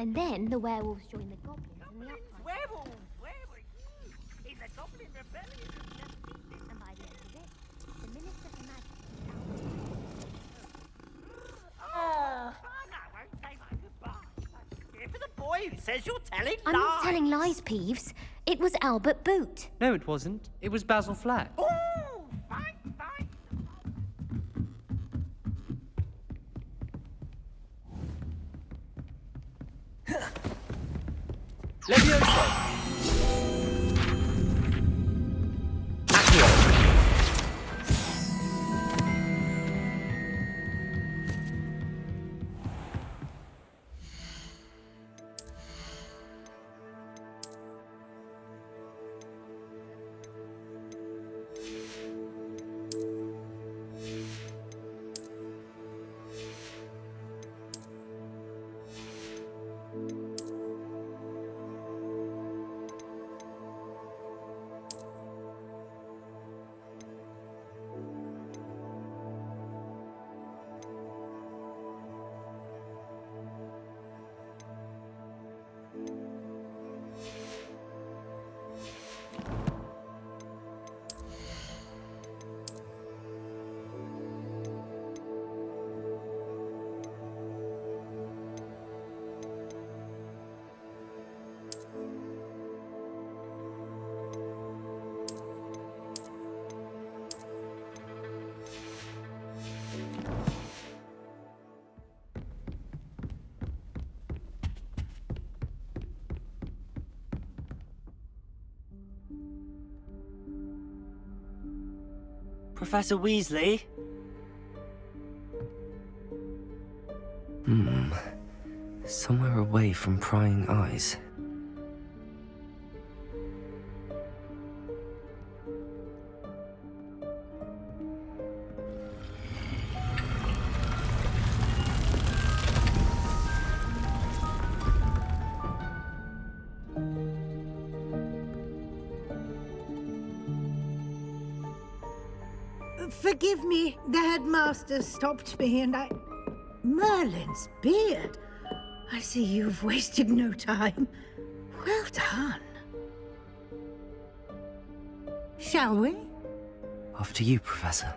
And then the werewolves join the goblins in the uprising. Werewolves! It's a goblin rebellion! And by the end of it, the Minister for Magic Oh, I won't say my goodbye. Here for the boy who says you're telling lies. I'm not telling lies, Peeves. It was Albert Boot. No, it wasn't. It was Basil Flack. Oh, fine. Levioso! Professor Weasley? Somewhere away from prying eyes. Forgive me, the headmaster stopped me and I... Merlin's beard. I see you've wasted no time. Well done. Shall we? After you, Professor.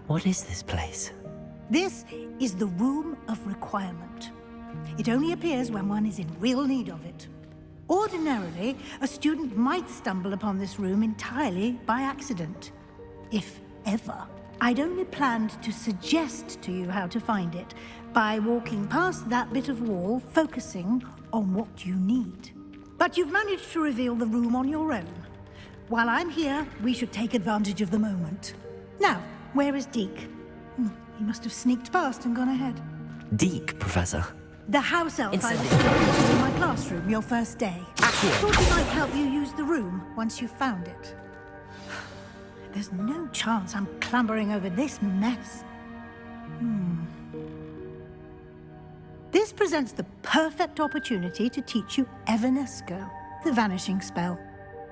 What is this place? This is the Room of Requirement. It only appears when one is in real need of it. Ordinarily, a student might stumble upon this room entirely by accident, if ever. I'd only planned to suggest to you how to find it by walking past that bit of wall, focusing on what you need. But you've managed to reveal the room on your own. While I'm here, we should take advantage of the moment. Now, where is Deke? He must have sneaked past and gone ahead. Deke, Professor. The house elf I Inside. was talking to in my classroom your first day. Thought he might help you use the room once you found it. There's no chance I'm clambering over this mess. This presents the perfect opportunity to teach you Evanesco, the vanishing spell.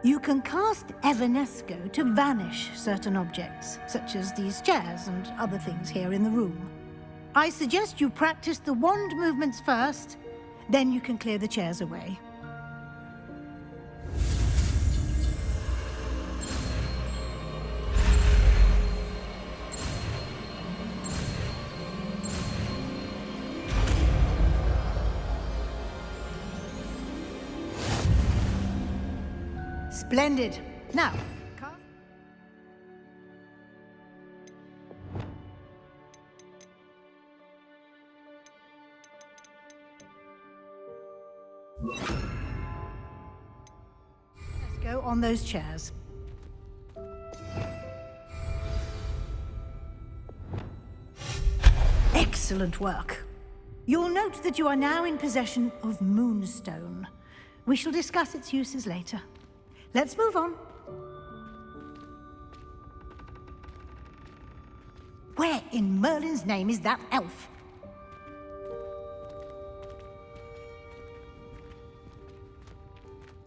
You can cast Evanesco to vanish certain objects, such as these chairs and other things here in the room. I suggest you practice the wand movements first, then you can clear the chairs away. Splendid. Now, let's go on those chairs. Excellent work. You'll note that you are now in possession of Moonstone. We shall discuss its uses later. Let's move on. Where in Merlin's name is that elf?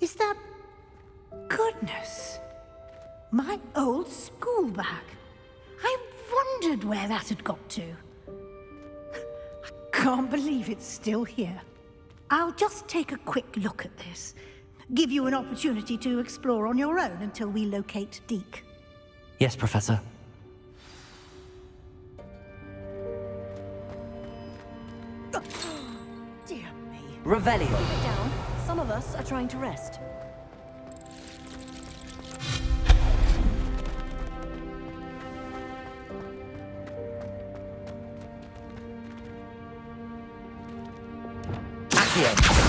Is that... Goodness. My old school bag. I wondered where that had got to. I can't believe it's still here. I'll just take a quick look at this. Give you an opportunity to explore on your own until we locate Deke. Yes, Professor. Dear me. Revelio. Keep it down. Some of us are trying to rest. Accio.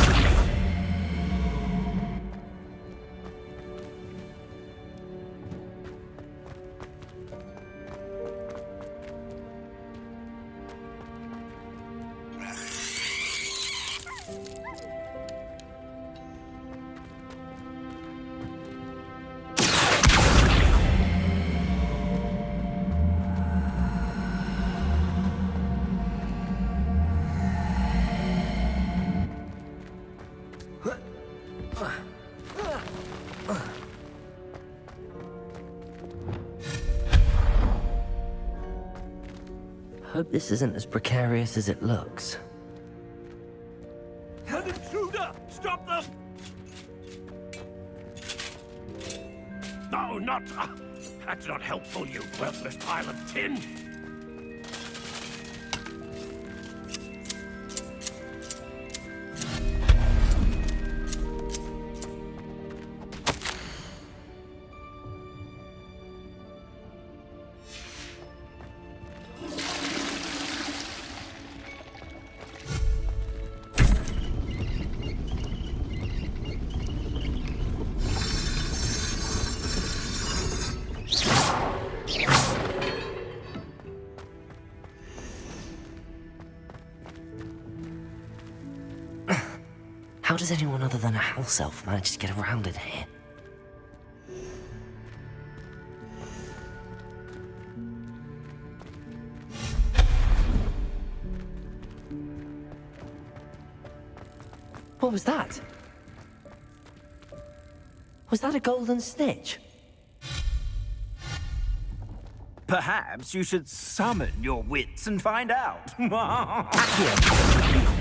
Hope this isn't as precarious as it looks. An intruder! Stop them! No, not... that's not helpful, you worthless pile of tin! How does anyone other than a house elf manage to get around in here? What was that? Was that a golden snitch? Perhaps you should summon your wits and find out. Accio.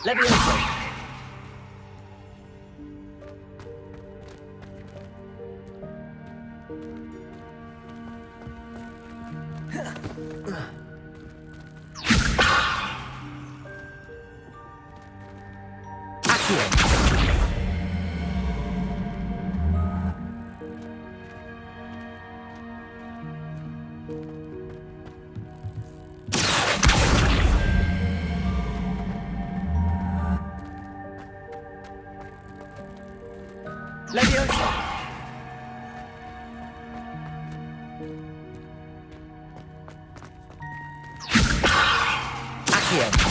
Levioso. Levioso. Accio.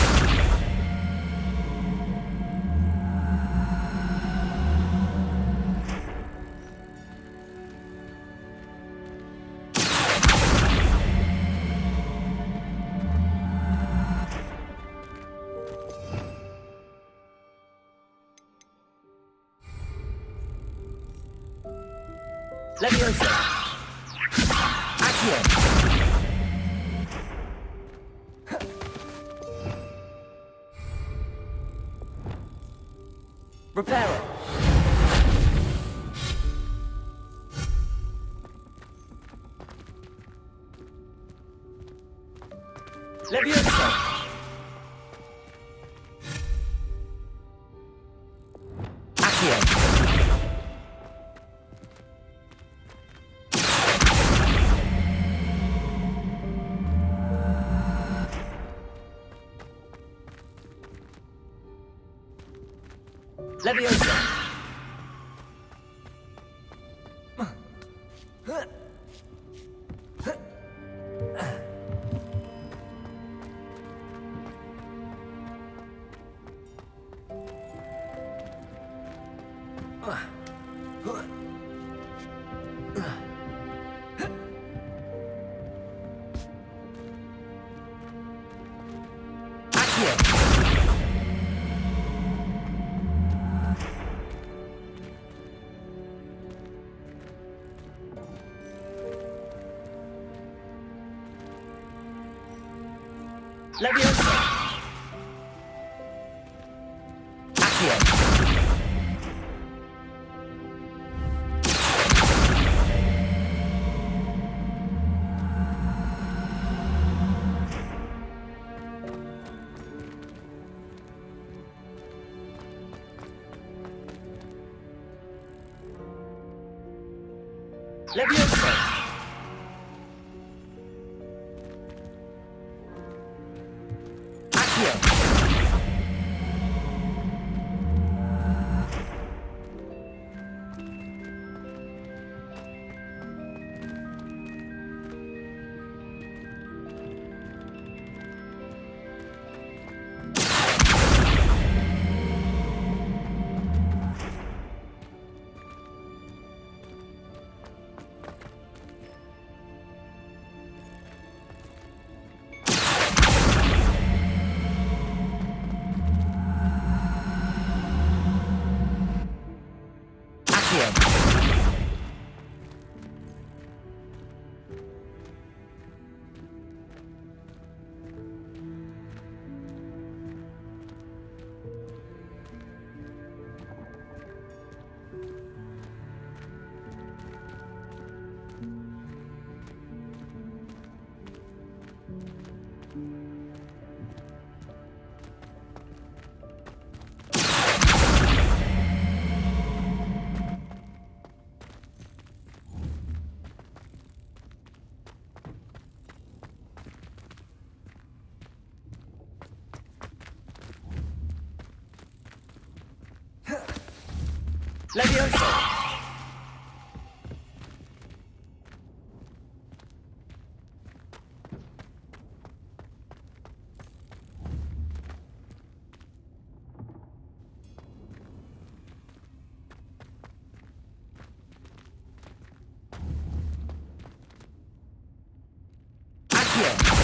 Levioso. Accio. Reparo. Levioso! Accio! Levioso! Levioso! Accio! Levioso! Accio! Levioso! Accio!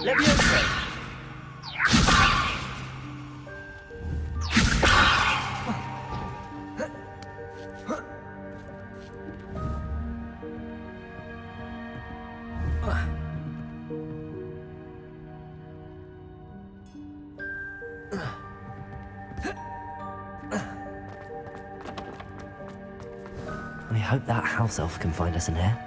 Levioso! I hope that house elf can find us in here.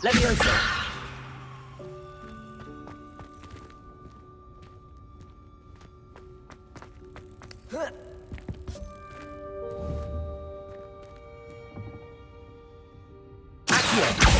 Levioso! Levioso!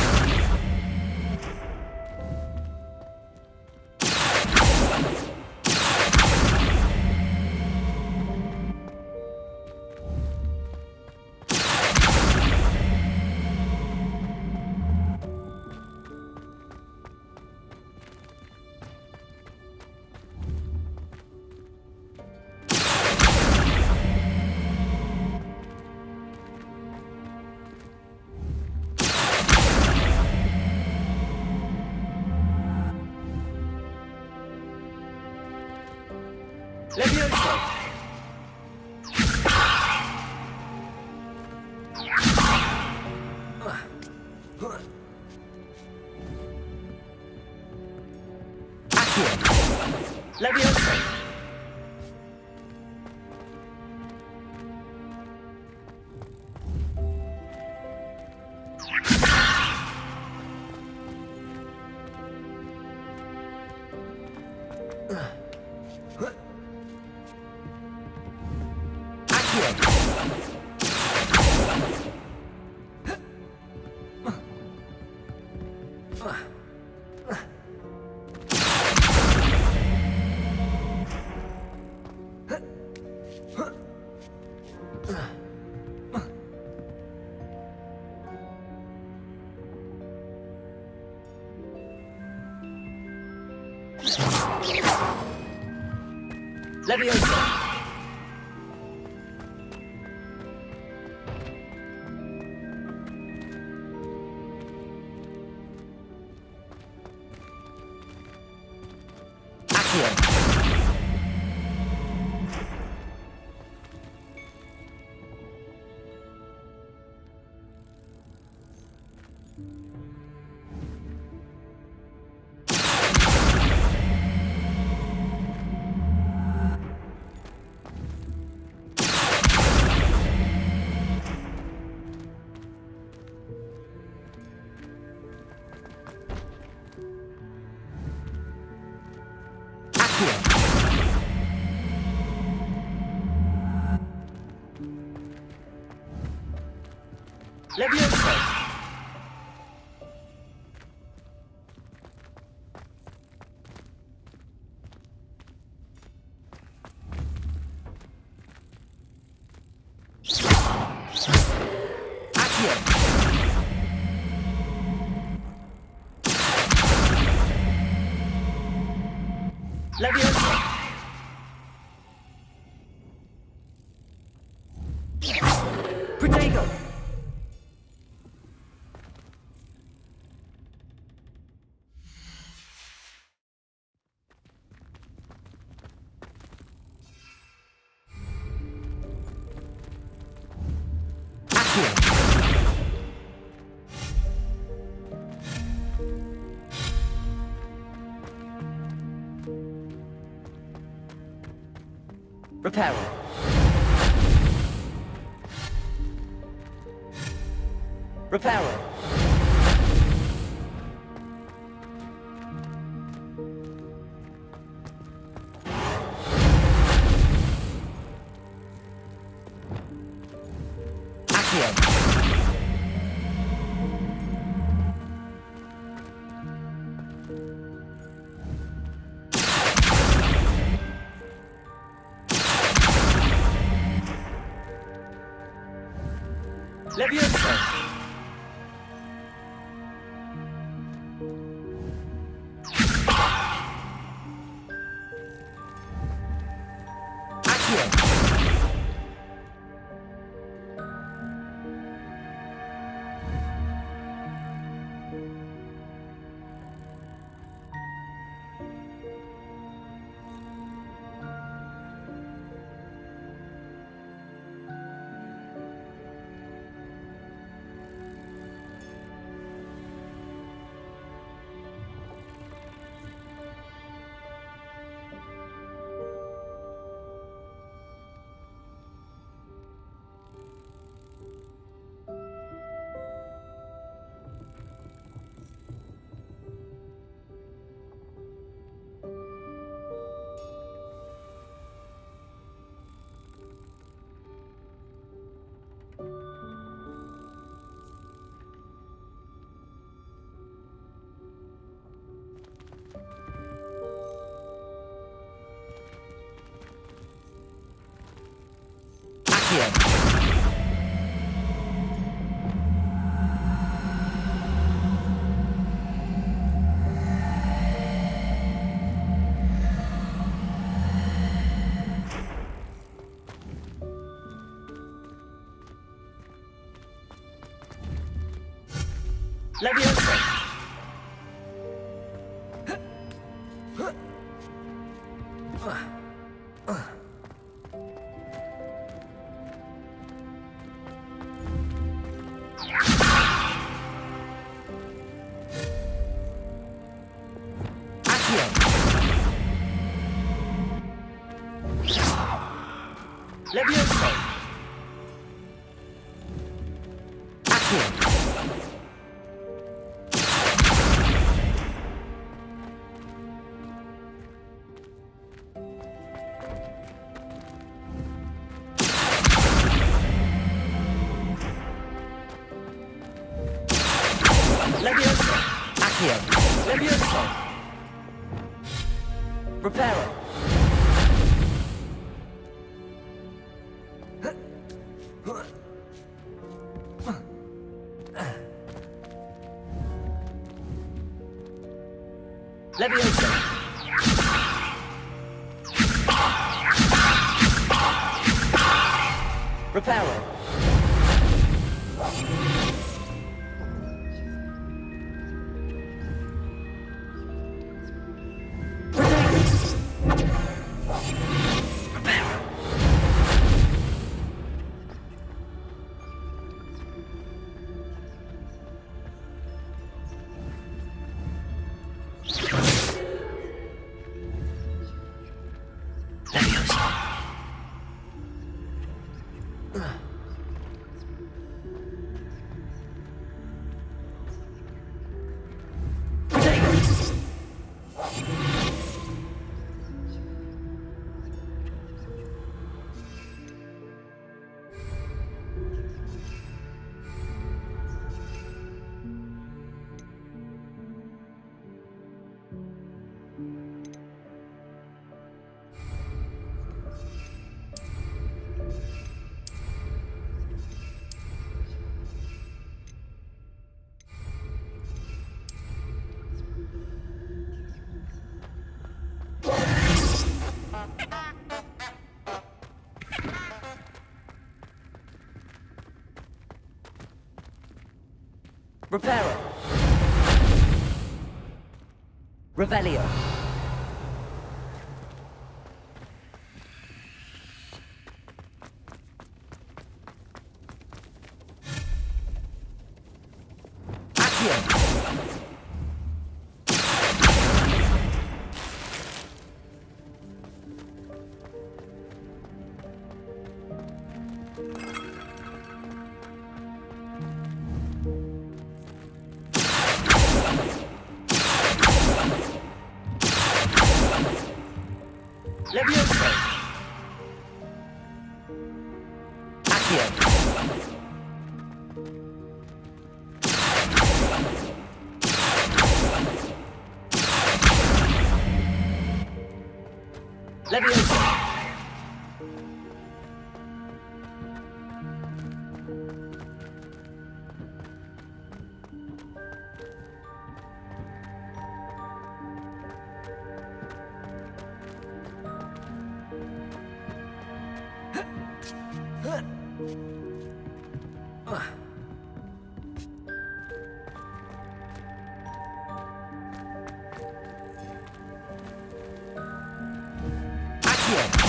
Accio! Levioso! Levioso! Levioso! Levioso! Protego! Reparo. Reparo. Accio. Levioso! Accio! Leviosa! Leviosa! Accio! Leviosa! Accio! Leviosa! Reparo! Leviosa! Reparo! Reparo! Revelio! Accio! Leviosa! Accio! Leviosa! Accio!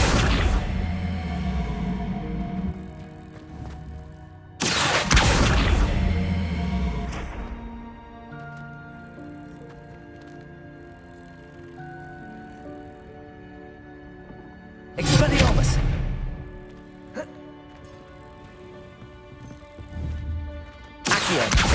Expelliarmus! Accio!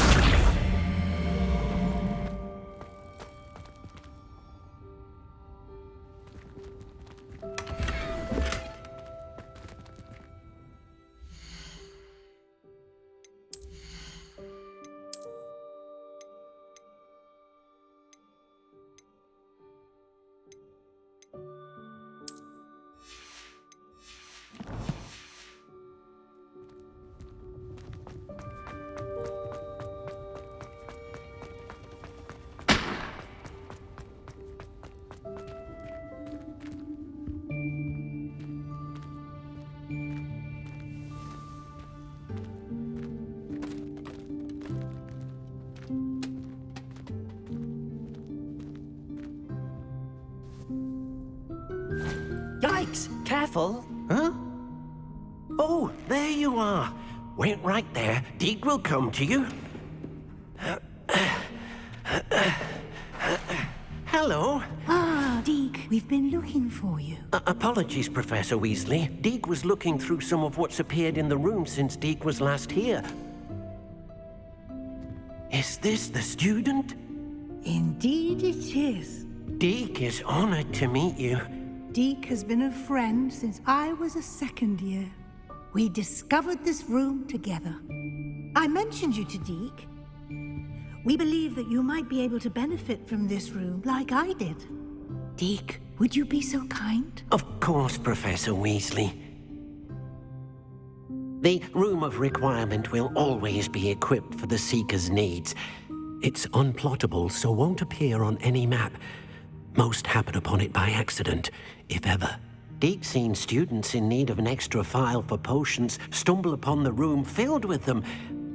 Thanks. Careful. Huh? Oh, there you are. Wait right there. Deke will come to you. Hello. Ah, Deke, we've been looking for you. Apologies, Professor Weasley. Deke was looking through some of what's appeared in the room since Deke was last here. Is this the student? Indeed it is. Deke is honored to meet you. Deke has been a friend since I was a second year. We discovered this room together. I mentioned you to Deke. We believe that you might be able to benefit from this room like I did. Deke, would you be so kind? Of course, Professor Weasley. The Room of Requirement will always be equipped for the Seeker's needs. It's unplottable, so won't appear on any map. Most happen upon it by accident, if ever. Deke's seen students in need of an extra file for potions stumble upon the room filled with them.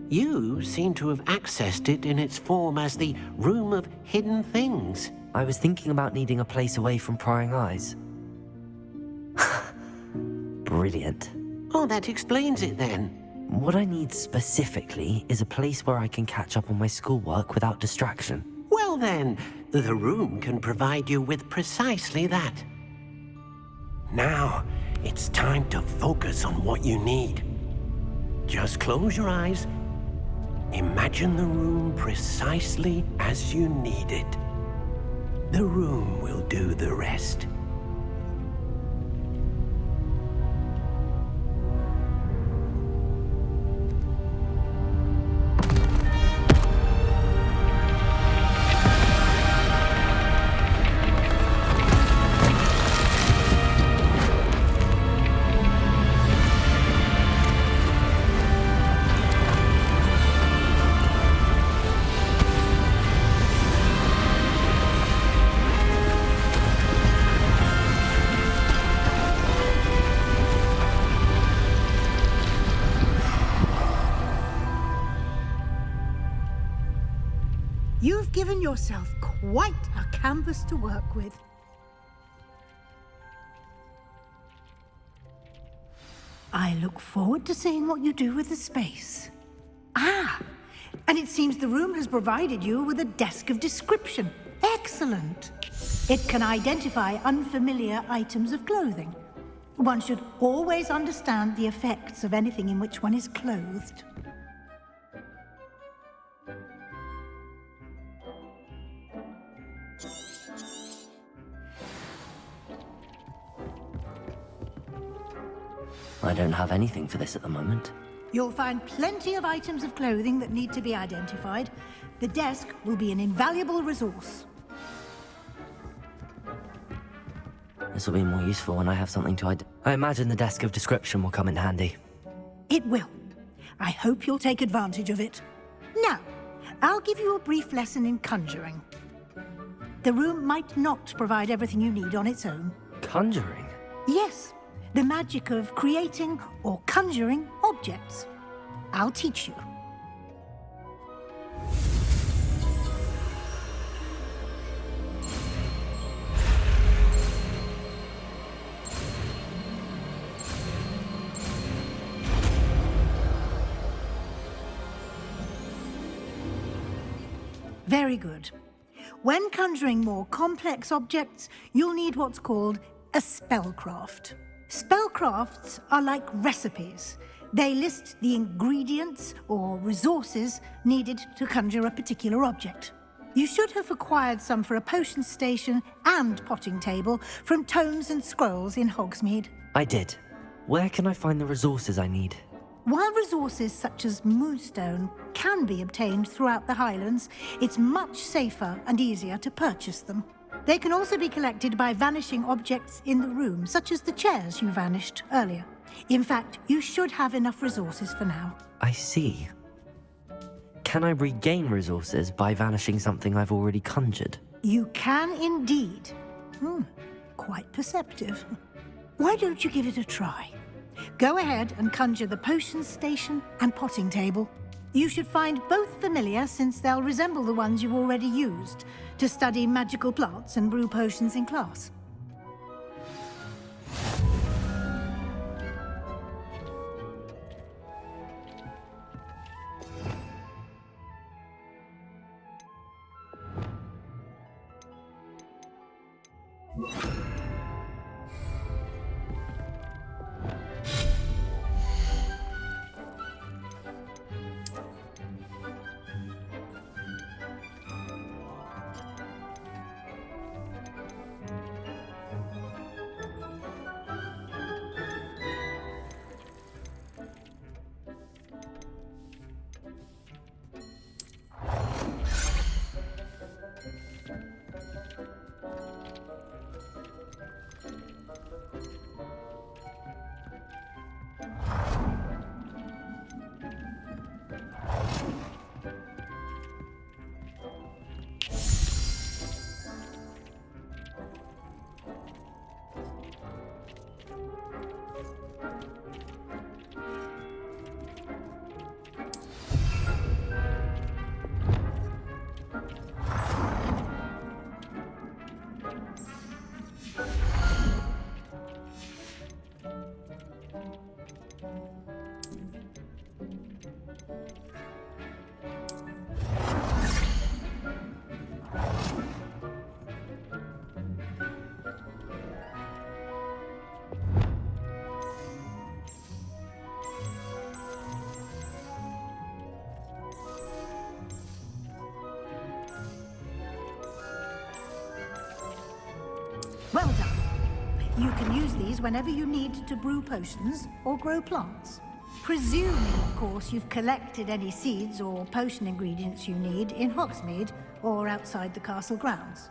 You seem to have accessed it in its form as the Room of Hidden Things. I was thinking about needing a place away from prying eyes. Brilliant. Oh, that explains it then. What I need specifically is a place where I can catch up on my schoolwork without distraction. Well then, the room can provide you with precisely that. Now, it's time to focus on what you need. Just close your eyes. Imagine the room precisely as you need it. The room will do the rest. You've given yourself quite a canvas to work with. I look forward to seeing what you do with the space. Ah, and it seems the room has provided you with a desk of description. Excellent. It can identify unfamiliar items of clothing. One should always understand the effects of anything in which one is clothed. I don't have anything for this at the moment. You'll find plenty of items of clothing that need to be identified. The desk will be an invaluable resource. This will be more useful when I have something to I imagine the desk of description will come in handy. It will. I hope you'll take advantage of it. Now, I'll give you a brief lesson in conjuring. The room might not provide everything you need on its own. Conjuring? Yes, the magic of creating or conjuring objects. I'll teach you. Very good. When conjuring more complex objects, you'll need what's called a spellcraft. Spellcrafts are like recipes. They list the ingredients or resources needed to conjure a particular object. You should have acquired some for a potion station and potting table from tomes and scrolls in Hogsmeade. I did. Where can I find the resources I need? While resources such as moonstone can be obtained throughout the Highlands, it's much safer and easier to purchase them. They can also be collected by vanishing objects in the room, such as the chairs you vanished earlier. In fact, you should have enough resources for now. I see. Can I regain resources by vanishing something I've already conjured? You can indeed. Quite perceptive. Why don't you give it a try? Go ahead and conjure the potion station and potting table. You should find both familiar, since they'll resemble the ones you've already used to study magical plants and brew potions in class. Well done. You can use these whenever you need to brew potions or grow plants. Presuming, of course, you've collected any seeds or potion ingredients you need in Hogsmeade or outside the castle grounds.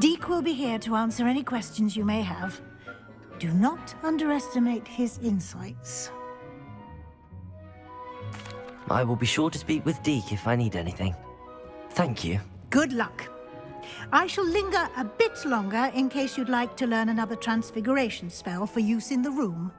Deke will be here to answer any questions you may have. Do not underestimate his insights. I will be sure to speak with Deke if I need anything. Thank you. Good luck. I shall linger a bit longer in case you'd like to learn another transfiguration spell for use in the room.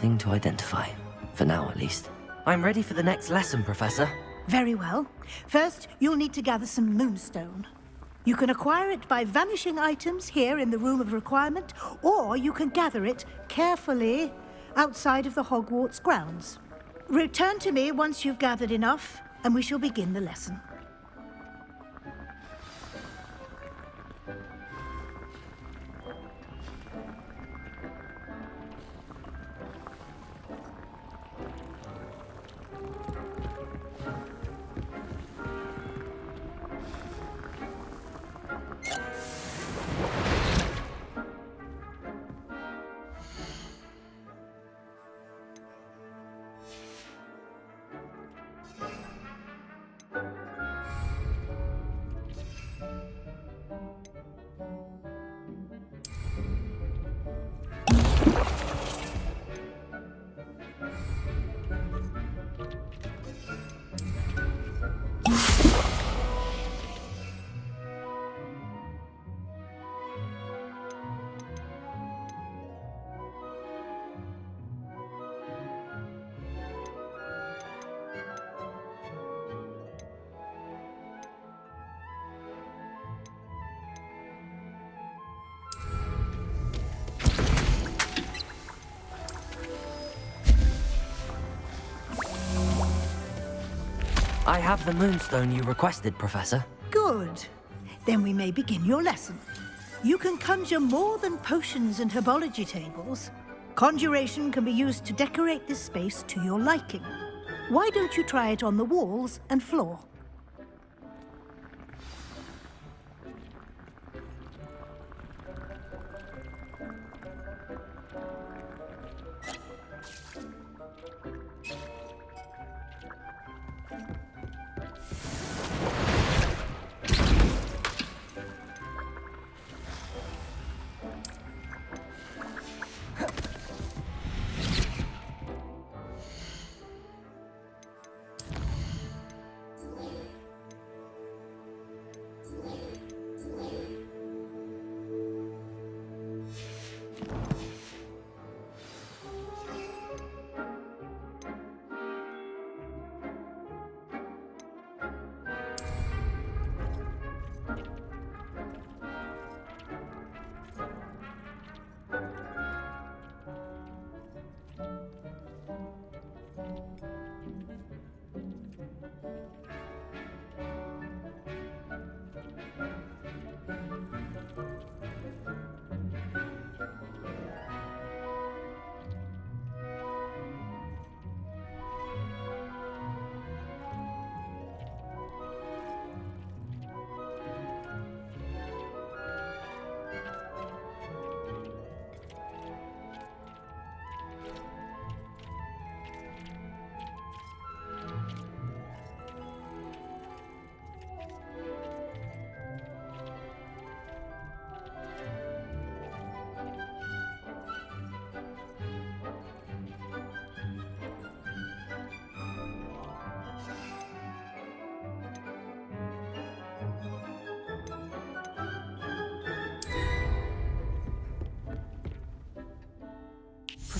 Nothing to identify. For now, at least. I'm ready for the next lesson, Professor. Very well. First, you'll need to gather some moonstone. You can acquire it by vanishing items here in the Room of Requirement, or you can gather it carefully outside of the Hogwarts grounds. Return to me once you've gathered enough, and we shall begin the lesson. I have the moonstone you requested, Professor. Good. Then we may begin your lesson. You can conjure more than potions and herbology tables. Conjuration can be used to decorate this space to your liking. Why don't you try it on the walls and floor?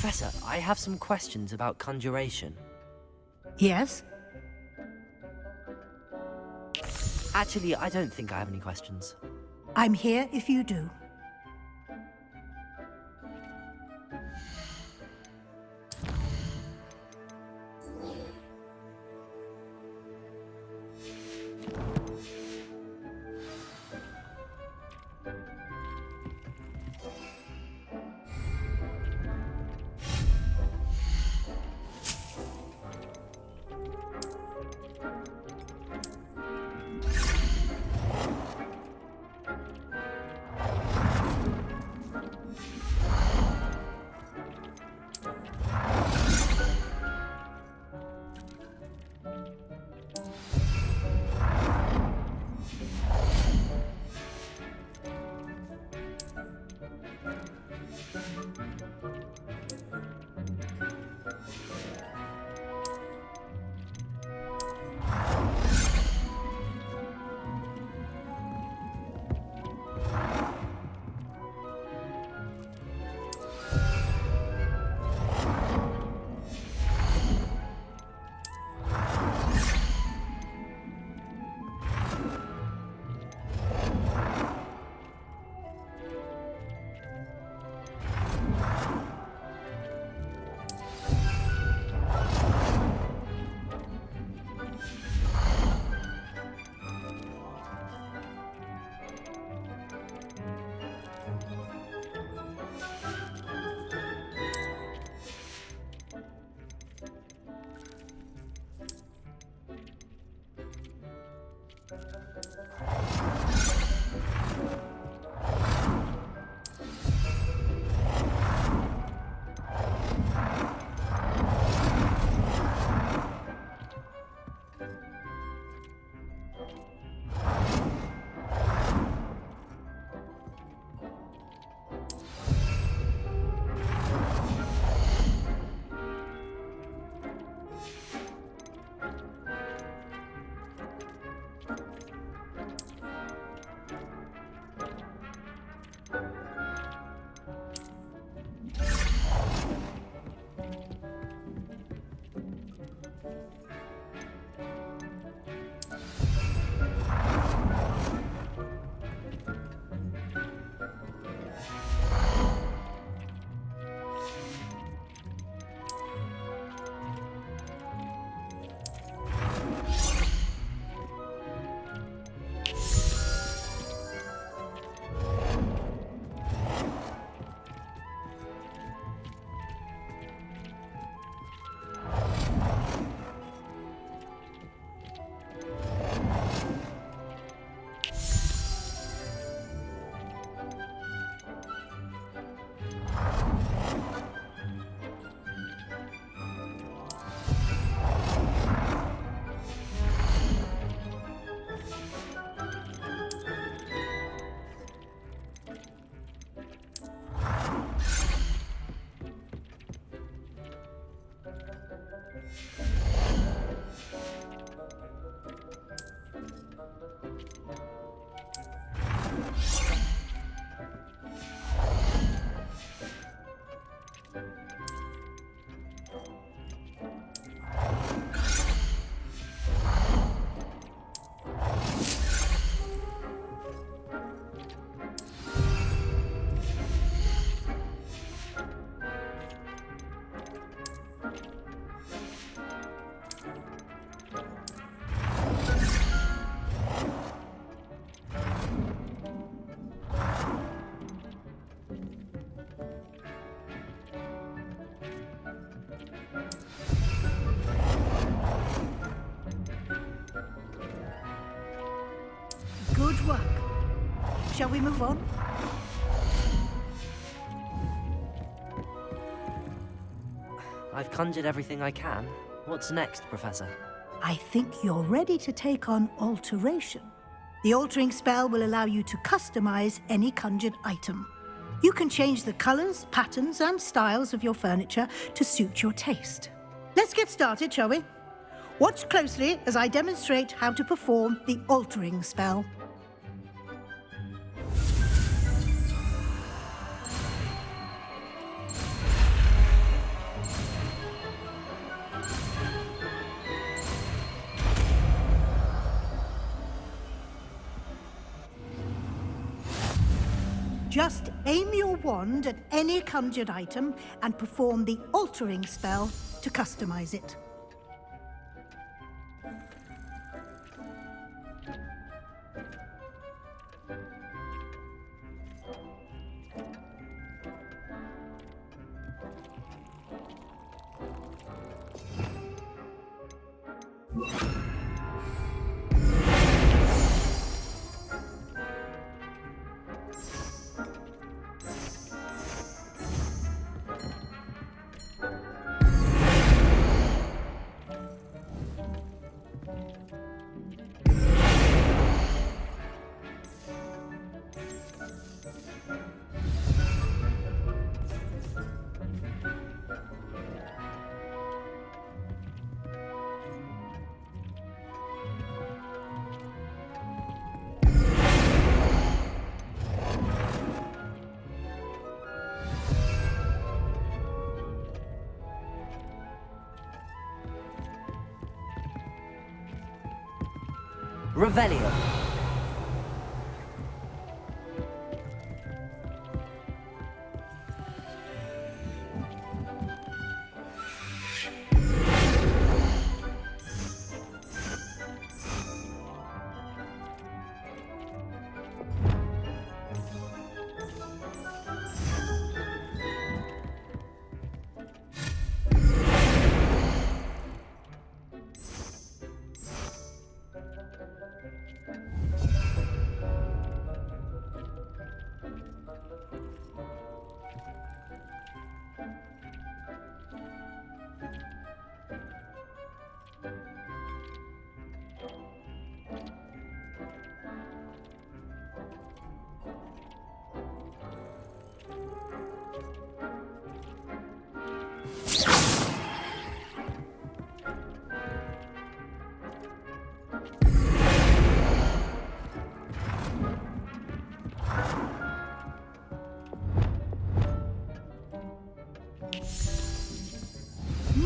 Professor, I have some questions about conjuration. Yes? Actually, I don't think I have any questions. I'm here if you do. Good work. Shall we move on? I've conjured everything I can. What's next, Professor? I think you're ready to take on alteration. The altering spell will allow you to customize any conjured item. You can change the colors, patterns, and styles of your furniture to suit your taste. Let's get started, shall we? Watch closely as I demonstrate how to perform the altering spell. Just aim your wand at any conjured item and perform the altering spell to customize it. Revelio.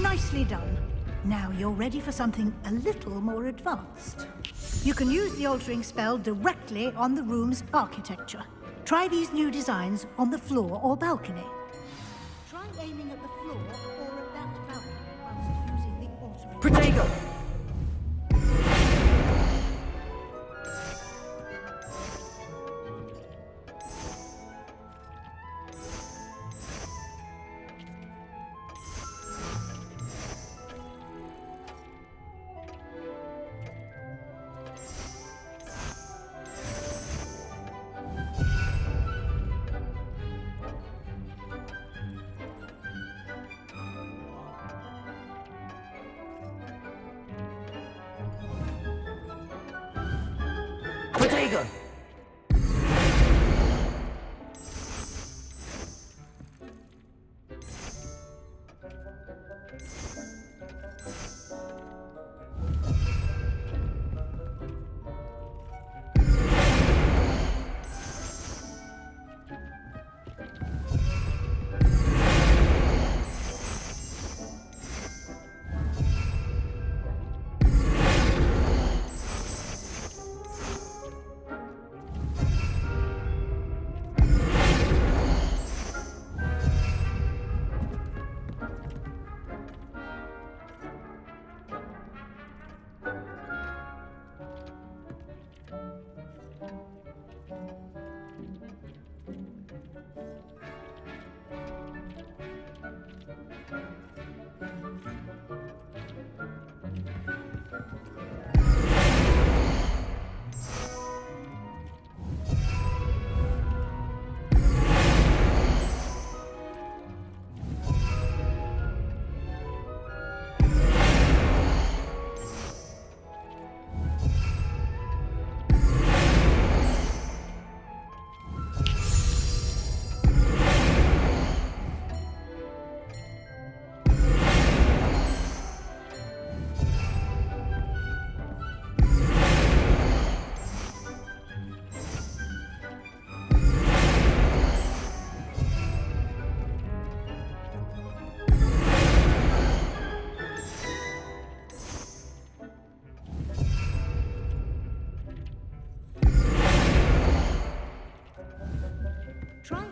Nicely done. Now you're ready for something a little more advanced. You can use the altering spell directly on the room's architecture. Try these new designs on the floor or balcony. Try aiming at the floor or at that balcony whilst using the altering. Protego.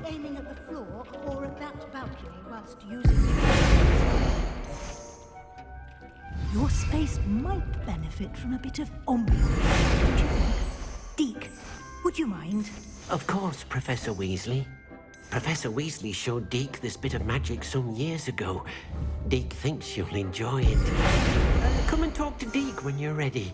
aiming at the floor or at that balcony whilst using it. Your space might benefit from a bit of ambiance, don't you think? Deke, would you mind? Of course, Professor Weasley. Professor Weasley showed Deke this bit of magic some years ago. Deke thinks you'll enjoy it. Come and talk to Deke when you're ready.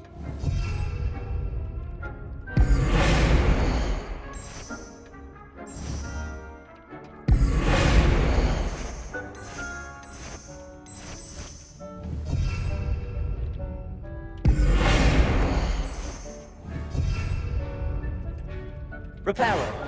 Reparo.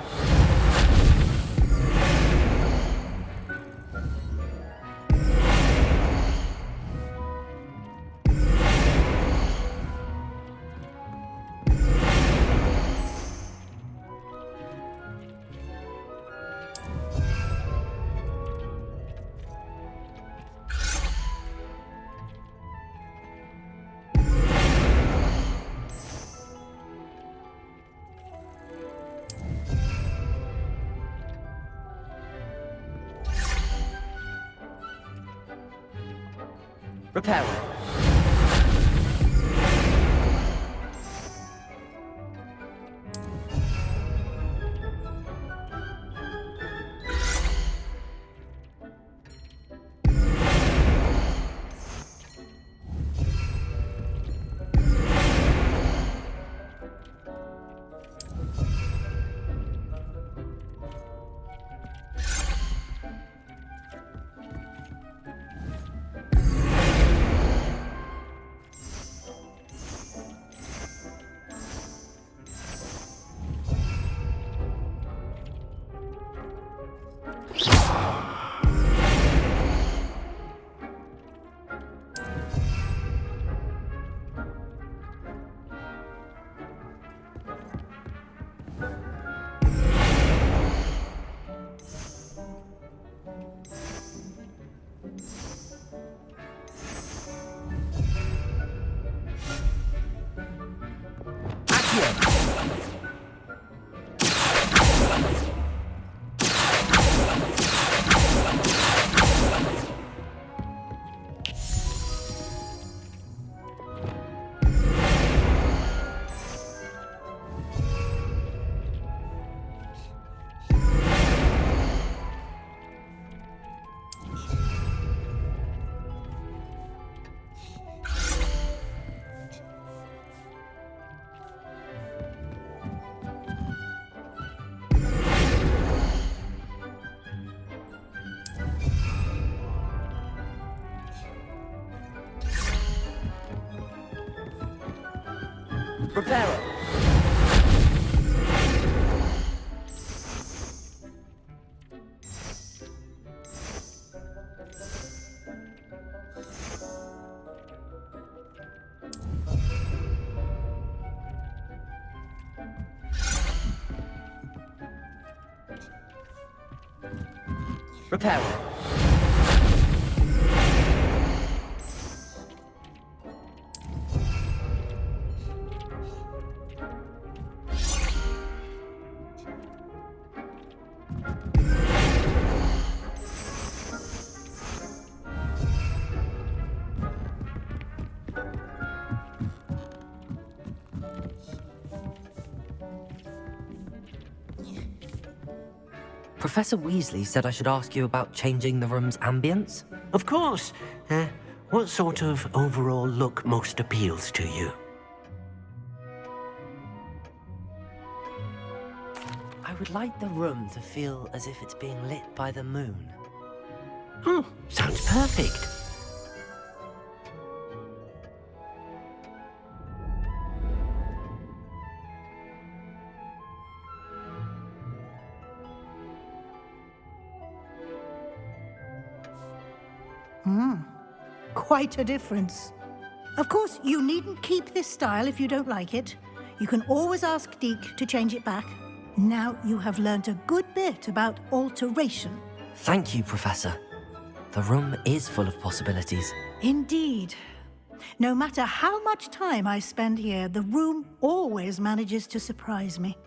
Reparo. Reparo. Reparo. Professor Weasley said I should ask you about changing the room's ambience. Of course. What sort of overall look most appeals to you? I would like the room to feel as if it's being lit by the moon. Sounds perfect. Quite a difference. Of course, you needn't keep this style if you don't like it. You can always ask Deke to change it back. Now you have learnt a good bit about alteration. Thank you, Professor. The room is full of possibilities. Indeed. No matter how much time I spend here, the room always manages to surprise me.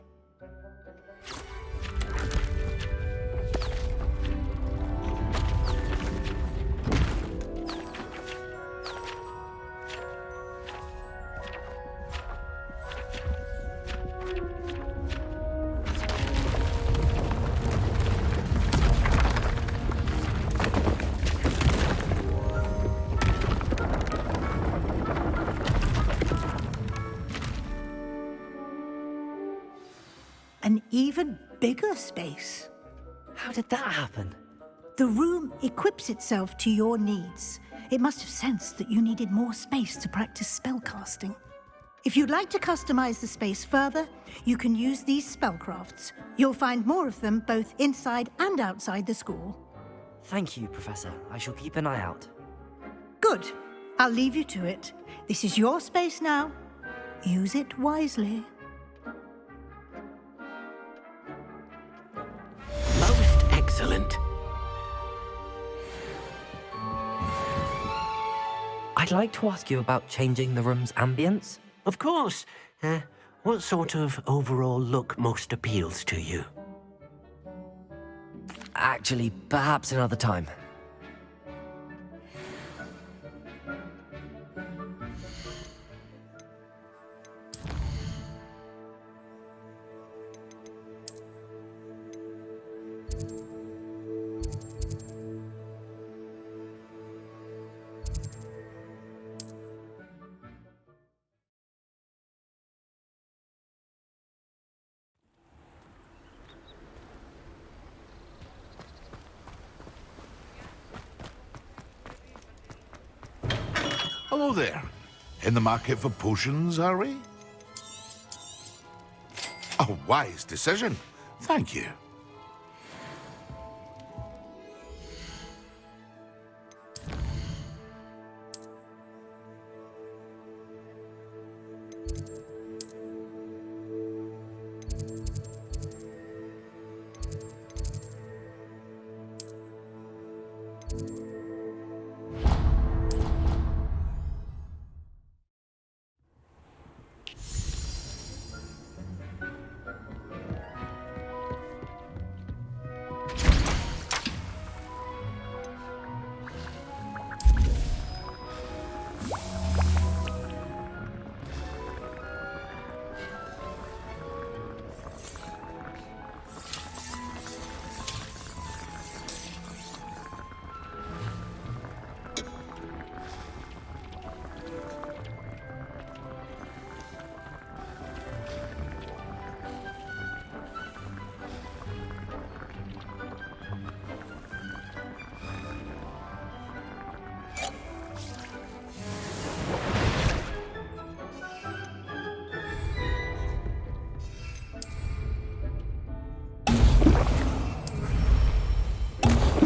an even bigger space. How did that happen? The room equips itself to your needs. It must have sensed that you needed more space to practice spellcasting. If you'd like to customize the space further, you can use these spellcrafts. You'll find more of them both inside and outside the school. Thank you, Professor. I shall keep an eye out. Good. I'll leave you to it. This is your space now. Use it wisely. Most excellent. I'd like to ask you about changing the room's ambience. Of course. What sort of overall look most appeals to you? Actually, perhaps another time. Hello there. In the market for potions, are we? A wise decision. Thank you.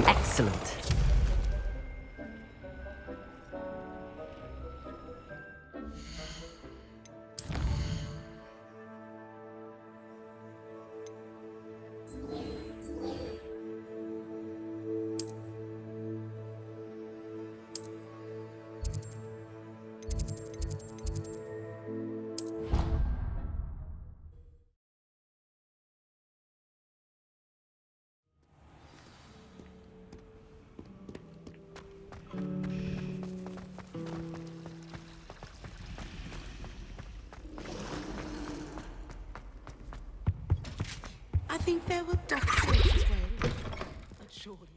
Excellent. I think there were ducks as well. But surely